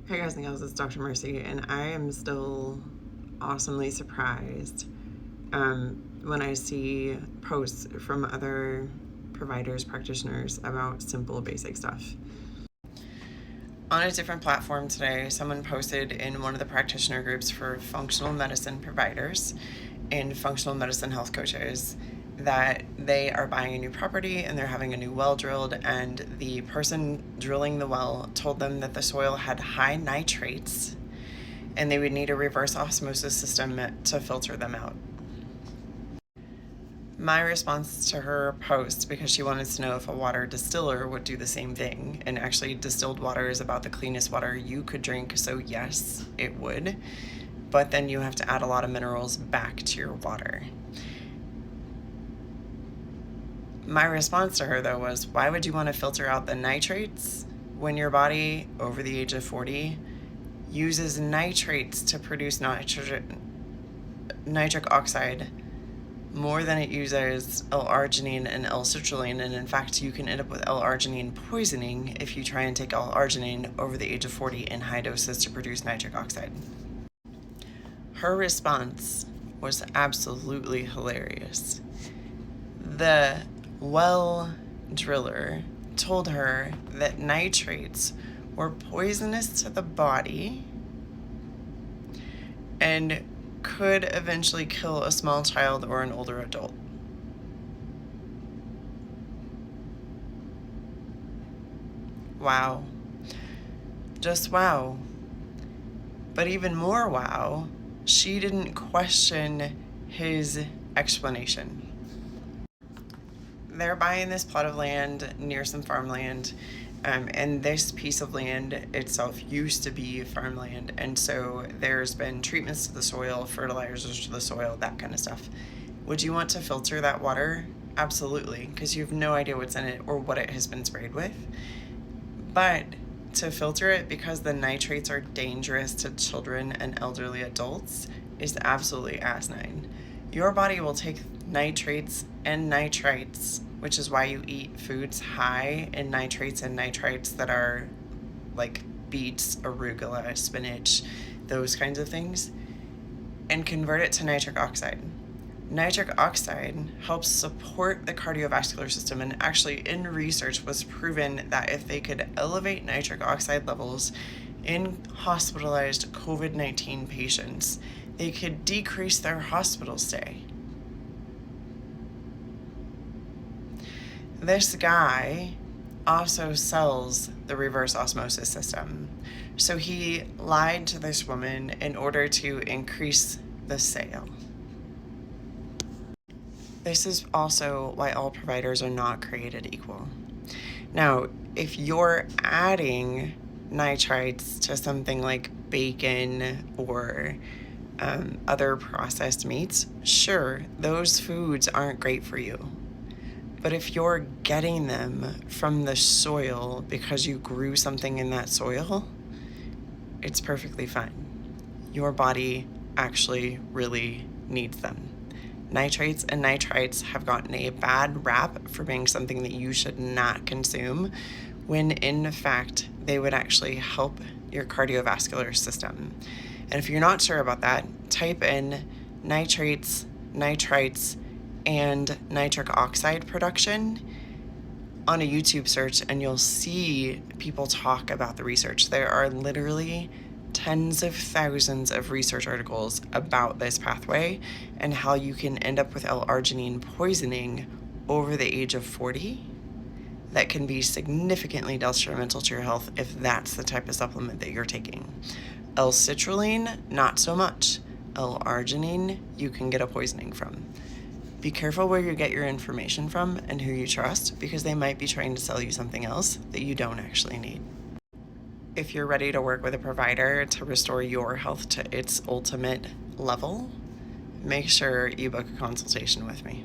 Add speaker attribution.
Speaker 1: Hey guys and gals, it's Dr. Mercy, and I am still awesomely surprised when I see posts from other providers, practitioners about simple, basic stuff. On a different platform today, someone posted in one of the practitioner groups for functional medicine providers and functional medicine health coaches that they are buying a new property and they're having a new well drilled, and the person drilling the well told them that the soil had high nitrates and they would need a reverse osmosis system to filter them out. My response to her post, because she wanted to know if a water distiller would do the same thing, and actually distilled water is about the cleanest water you could drink, so yes, it would, but then you have to add a lot of minerals back to your water. My response to her, though, was, why would you want to filter out the nitrates when your body, over the age of 40, uses nitrates to produce nitric oxide more than it uses L-arginine and L-citrulline, and in fact you can end up with L-arginine poisoning if you try and take L-arginine over the age of 40 in high doses to produce nitric oxide. Her response was absolutely hilarious. The well driller told her that nitrates were poisonous to the body and could eventually kill a small child or an older adult. Wow. Just wow. But even more wow, she didn't question his explanation. They're buying this plot of land near some farmland, and this piece of land itself used to be farmland, and so there's been treatments to the soil, fertilizers to the soil, that kind of stuff. Would you want to filter that water? Absolutely, because you have no idea what's in it or what it has been sprayed with. But to filter it, because the nitrates are dangerous to children and elderly adults, is absolutely asinine. Your body will take nitrates and nitrites, which is why you eat foods high in nitrates and nitrites that are like beets, arugula, spinach, those kinds of things, and convert it to nitric oxide. Nitric oxide helps support the cardiovascular system, and actually in research was proven that if they could elevate nitric oxide levels in hospitalized COVID-19 patients, they could decrease their hospital stay. This guy also sells the reverse osmosis system. So he lied to this woman in order to increase the sale. This is also why all providers are not created equal. Now, if you're adding nitrites to something like bacon or other processed meats, sure, those foods aren't great for you. But if you're getting them from the soil because you grew something in that soil, it's perfectly fine. Your body actually really needs them. Nitrates and nitrites have gotten a bad rap for being something that you should not consume, when in fact they would actually help your cardiovascular system. And if you're not sure about that, type in nitrates, nitrites, and nitric oxide production on a YouTube search, and you'll see people talk about the research. There are literally tens of thousands of research articles about this pathway and how you can end up with L-arginine poisoning over the age of 40 that can be significantly detrimental to your health if that's the type of supplement that you're taking. L-citrulline, not so much. L-arginine, you can get a poisoning from. Be careful where you get your information from and who you trust, because they might be trying to sell you something else that you don't actually need. If you're ready to work with a provider to restore your health to its ultimate level, make sure you book a consultation with me.